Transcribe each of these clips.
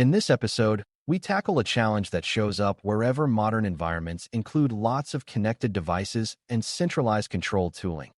In this episode, we tackle a challenge that shows up wherever modern environments include lots of connected devices and centralized control tooling.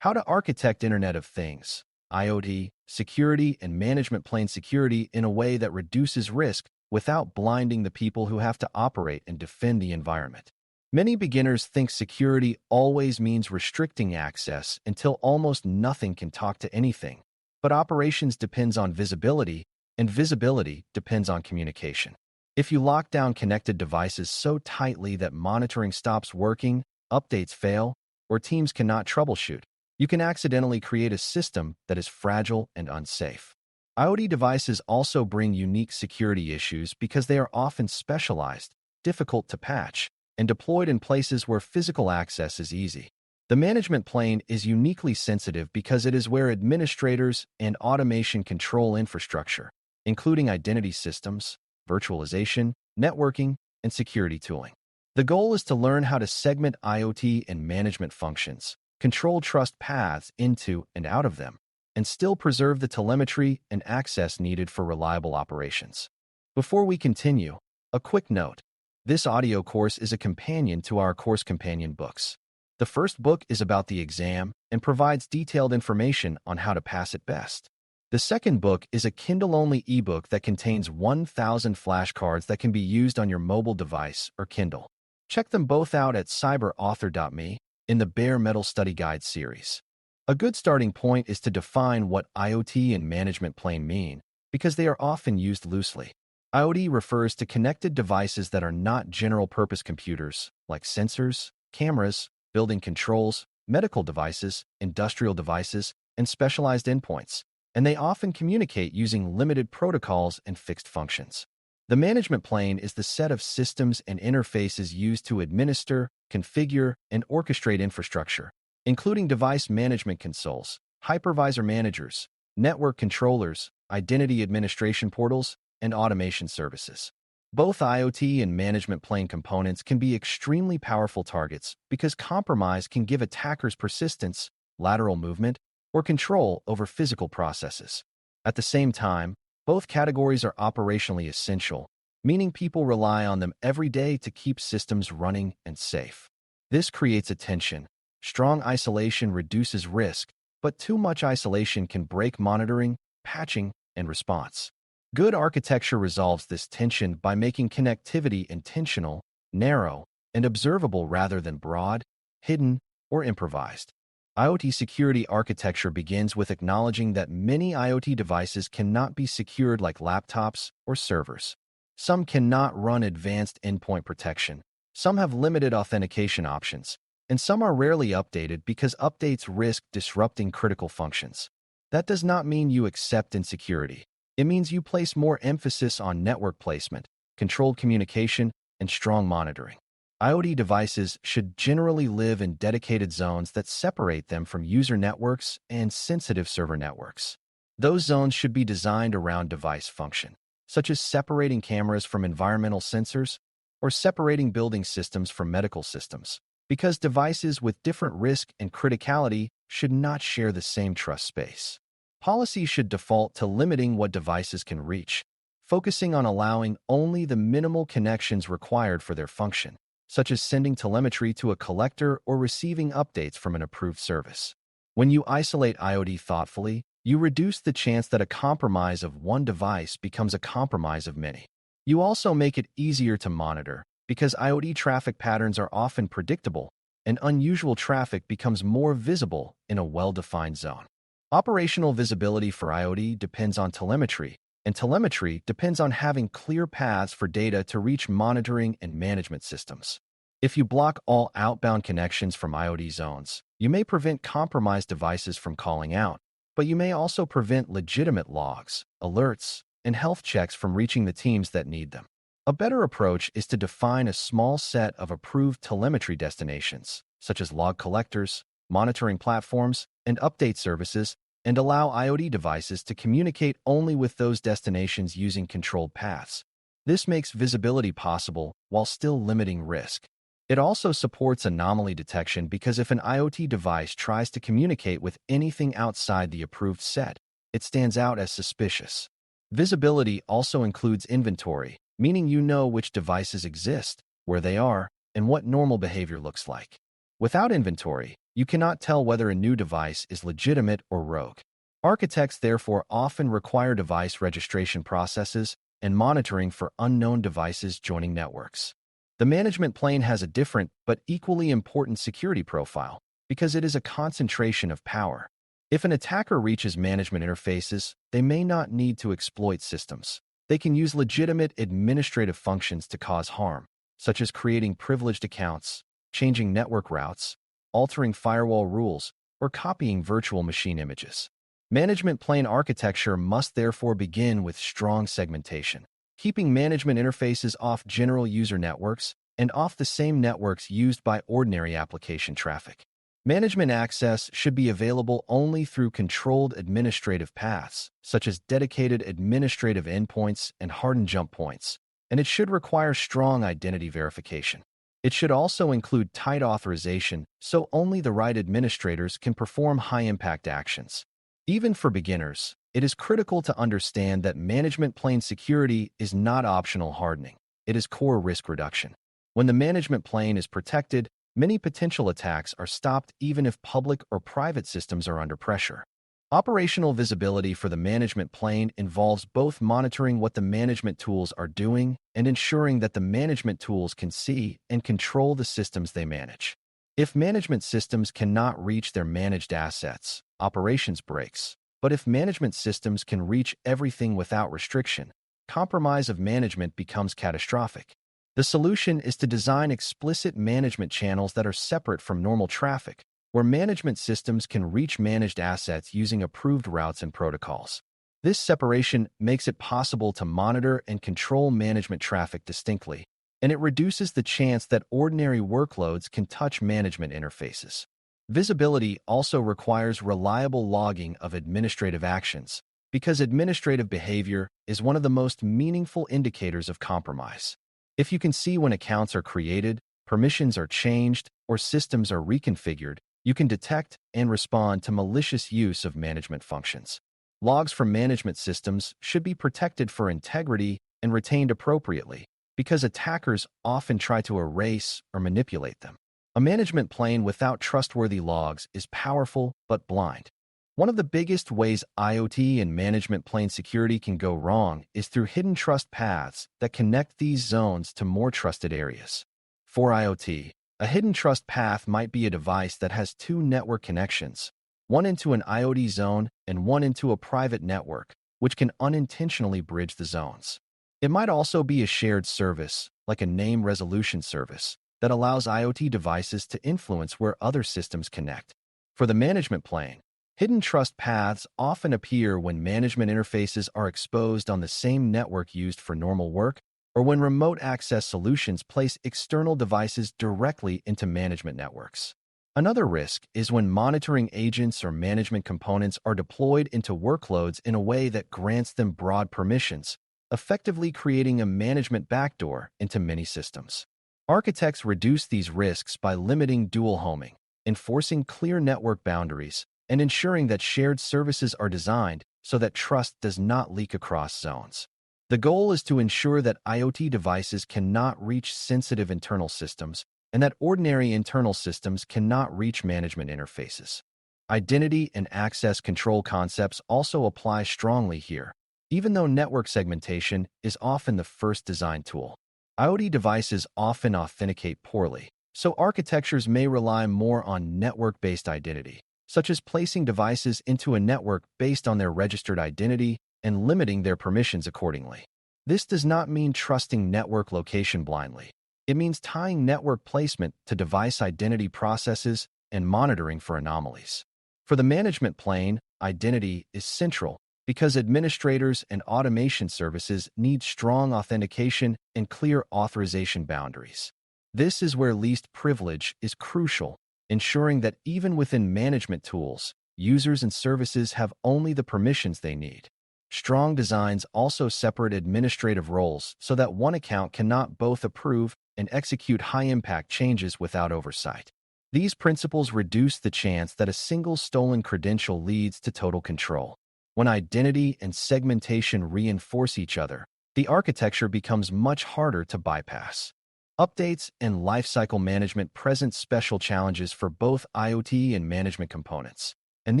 How to architect Internet of Things, IoT, security, and management plane security in a way that reduces risk without blinding the people who have to operate and defend the environment. Many beginners think security always means restricting access until almost nothing can talk to anything. But operations depends on visibility, and visibility depends on communication. If you lock down connected devices so tightly that monitoring stops working, updates fail, or teams cannot troubleshoot, you can accidentally create a system that is fragile and unsafe. IoT devices also bring unique security issues because they are often specialized, difficult to patch, and deployed in places where physical access is easy. The management plane is uniquely sensitive because it is where administrators and automation control infrastructure, including identity systems, virtualization, networking, and security tooling. The goal is to learn how to segment IoT and management functions, control trust paths into and out of them, and still preserve the telemetry and access needed for reliable operations. Before we continue, a quick note. This audio course is a companion to our course companion books. The first book is about the exam and provides detailed information on how to pass it best. The second book is a Kindle-only ebook that contains 1,000 flashcards that can be used on your mobile device or Kindle. Check them both out at cyber.author.me in the Bare Metal Study Guide series. A good starting point is to define what IoT and management plane mean, because they are often used loosely. IoT refers to connected devices that are not general-purpose computers, like sensors, cameras, building controls, medical devices, industrial devices, and specialized endpoints, and they often communicate using limited protocols and fixed functions. The management plane is the set of systems and interfaces used to administer, configure, and orchestrate infrastructure, including device management consoles, hypervisor managers, network controllers, identity administration portals, and automation services. Both IoT and management plane components can be extremely powerful targets because compromise can give attackers persistence, lateral movement, or control over physical processes. At the same time, both categories are operationally essential, meaning people rely on them every day to keep systems running and safe. This creates a tension. Strong isolation reduces risk, but too much isolation can break monitoring, patching, and response. Good architecture resolves this tension by making connectivity intentional, narrow, and observable rather than broad, hidden, or improvised. IoT security architecture begins with acknowledging that many IoT devices cannot be secured like laptops or servers. Some cannot run advanced endpoint protection, some have limited authentication options, and some are rarely updated because updates risk disrupting critical functions. That does not mean you accept insecurity. It means you place more emphasis on network placement, controlled communication, and strong monitoring. IoT devices should generally live in dedicated zones that separate them from user networks and sensitive server networks. Those zones should be designed around device function, such as separating cameras from environmental sensors or separating building systems from medical systems, because devices with different risk and criticality should not share the same trust space. Policy should default to limiting what devices can reach, focusing on allowing only the minimal connections required for their function, such as sending telemetry to a collector or receiving updates from an approved service. When you isolate IoT thoughtfully, you reduce the chance that a compromise of one device becomes a compromise of many. You also make it easier to monitor, because IoT traffic patterns are often predictable, and unusual traffic becomes more visible in a well-defined zone. Operational visibility for IoT depends on telemetry, and telemetry depends on having clear paths for data to reach monitoring and management systems. If you block all outbound connections from IoT zones, you may prevent compromised devices from calling out, but you may also prevent legitimate logs, alerts, and health checks from reaching the teams that need them. A better approach is to define a small set of approved telemetry destinations, such as log collectors, monitoring platforms, and update services, and allow IoT devices to communicate only with those destinations using controlled paths. This makes visibility possible while still limiting risk. It also supports anomaly detection because if an IoT device tries to communicate with anything outside the approved set, it stands out as suspicious. Visibility also includes inventory, meaning you know which devices exist, where they are, and what normal behavior looks like. Without inventory, you cannot tell whether a new device is legitimate or rogue. Architects therefore often require device registration processes and monitoring for unknown devices joining networks. The management plane has a different but equally important security profile because it is a concentration of power. If an attacker reaches management interfaces, they may not need to exploit systems. They can use legitimate administrative functions to cause harm, such as creating privileged accounts, changing network routes, altering firewall rules, or copying virtual machine images. Management plane architecture must therefore begin with strong segmentation, keeping management interfaces off general user networks and off the same networks used by ordinary application traffic. Management access should be available only through controlled administrative paths, such as dedicated administrative endpoints and hardened jump points, and it should require strong identity verification. It should also include tight authorization, so only the right administrators can perform high-impact actions. Even for beginners, it is critical to understand that management plane security is not optional hardening. It is core risk reduction. When the management plane is protected, many potential attacks are stopped even if public or private systems are under pressure. Operational visibility for the management plane involves both monitoring what the management tools are doing and ensuring that the management tools can see and control the systems they manage. If management systems cannot reach their managed assets, operations breaks. But if management systems can reach everything without restriction, compromise of management becomes catastrophic. The solution is to design explicit management channels that are separate from normal traffic, where management systems can reach managed assets using approved routes and protocols. This separation makes it possible to monitor and control management traffic distinctly, and it reduces the chance that ordinary workloads can touch management interfaces. Visibility also requires reliable logging of administrative actions, because administrative behavior is one of the most meaningful indicators of compromise. If you can see when accounts are created, permissions are changed, or systems are reconfigured, you can detect and respond to malicious use of management functions. Logs from management systems should be protected for integrity and retained appropriately, because attackers often try to erase or manipulate them. A management plane without trustworthy logs is powerful but blind. One of the biggest ways IoT and management plane security can go wrong is through hidden trust paths that connect these zones to more trusted areas. For IoT, a hidden trust path might be a device that has two network connections, one into an IoT zone and one into a private network, which can unintentionally bridge the zones. It might also be a shared service, like a name resolution service, that allows IoT devices to influence where other systems connect. For the management plane, hidden trust paths often appear when management interfaces are exposed on the same network used for normal work, or when remote access solutions place external devices directly into management networks. Another risk is when monitoring agents or management components are deployed into workloads in a way that grants them broad permissions, effectively creating a management backdoor into many systems. Architects reduce these risks by limiting dual homing, enforcing clear network boundaries, and ensuring that shared services are designed so that trust does not leak across zones. The goal is to ensure that IoT devices cannot reach sensitive internal systems and that ordinary internal systems cannot reach management interfaces. Identity and access control concepts also apply strongly here, even though network segmentation is often the first design tool. IoT devices often authenticate poorly, so architectures may rely more on network-based identity, such as placing devices into a network based on their registered identity and limiting their permissions accordingly. This does not mean trusting network location blindly. It means tying network placement to device identity processes and monitoring for anomalies. For the management plane, identity is central because administrators and automation services need strong authentication and clear authorization boundaries. This is where least privilege is crucial, ensuring that even within management tools, users and services have only the permissions they need. Strong designs also separate administrative roles so that one account cannot both approve and execute high-impact changes without oversight. These principles reduce the chance that a single stolen credential leads to total control. When identity and segmentation reinforce each other, the architecture becomes much harder to bypass. Updates and lifecycle management present special challenges for both IoT and management components, and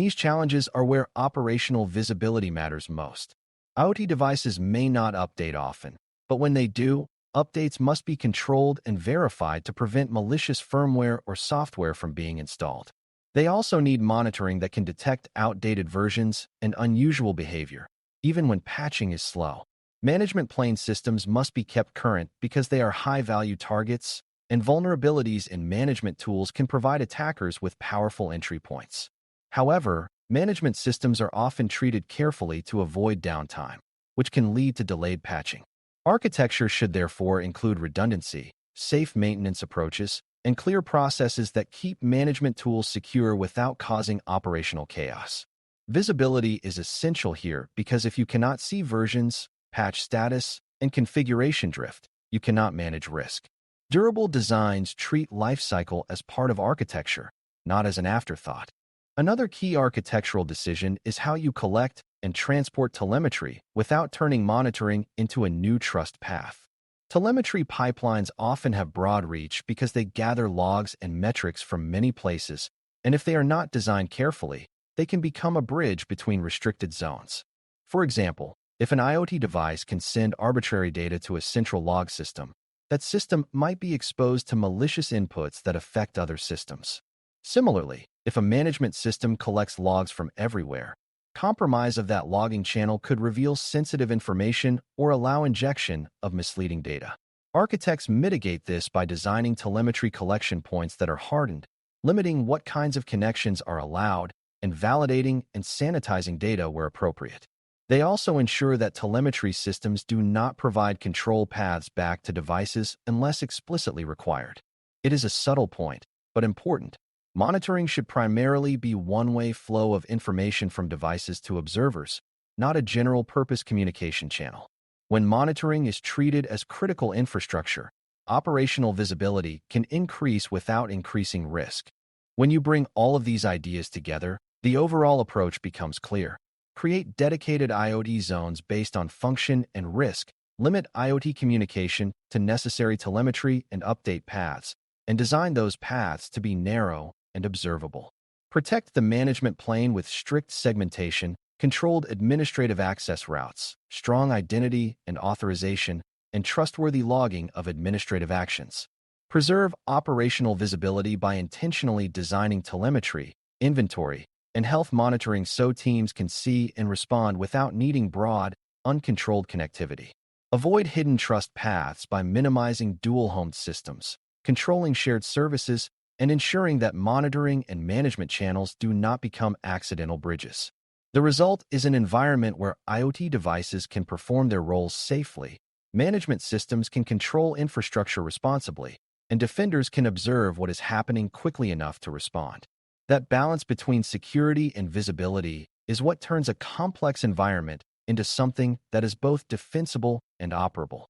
these challenges are where operational visibility matters most. IoT devices may not update often, but when they do, updates must be controlled and verified to prevent malicious firmware or software from being installed. They also need monitoring that can detect outdated versions and unusual behavior, even when patching is slow. Management plane systems must be kept current because they are high-value targets, and vulnerabilities in management tools can provide attackers with powerful entry points. However, management systems are often treated carefully to avoid downtime, which can lead to delayed patching. Architecture should therefore include redundancy, safe maintenance approaches, and clear processes that keep management tools secure without causing operational chaos. Visibility is essential here because if you cannot see versions, patch status, and configuration drift, you cannot manage risk. Durable designs treat lifecycle as part of architecture, not as an afterthought. Another key architectural decision is how you collect and transport telemetry without turning monitoring into a new trust path. Telemetry pipelines often have broad reach because they gather logs and metrics from many places, and if they are not designed carefully, they can become a bridge between restricted zones. For example, if an IoT device can send arbitrary data to a central log system, that system might be exposed to malicious inputs that affect other systems. Similarly, if a management system collects logs from everywhere, compromise of that logging channel could reveal sensitive information or allow injection of misleading data. Architects mitigate this by designing telemetry collection points that are hardened, limiting what kinds of connections are allowed, and validating and sanitizing data where appropriate. They also ensure that telemetry systems do not provide control paths back to devices unless explicitly required. It is a subtle point, but important. Monitoring should primarily be one-way flow of information from devices to observers, not a general-purpose communication channel. When monitoring is treated as critical infrastructure, operational visibility can increase without increasing risk. When you bring all of these ideas together, the overall approach becomes clear. Create dedicated IoT zones based on function and risk, limit IoT communication to necessary telemetry and update paths, and design those paths to be narrow and observable. Protect the management plane with strict segmentation, controlled administrative access routes, strong identity and authorization, and trustworthy logging of administrative actions. Preserve operational visibility by intentionally designing telemetry, inventory, and health monitoring so teams can see and respond without needing broad, uncontrolled connectivity. Avoid hidden trust paths by minimizing dual-homed systems, controlling shared services, and ensuring that monitoring and management channels do not become accidental bridges. The result is an environment where IoT devices can perform their roles safely, management systems can control infrastructure responsibly, and defenders can observe what is happening quickly enough to respond. That balance between security and visibility is what turns a complex environment into something that is both defensible and operable.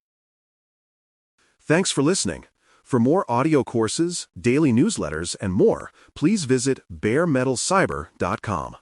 Thanks for listening. For more audio courses, daily newsletters, and more, please visit baremetalcyber.com.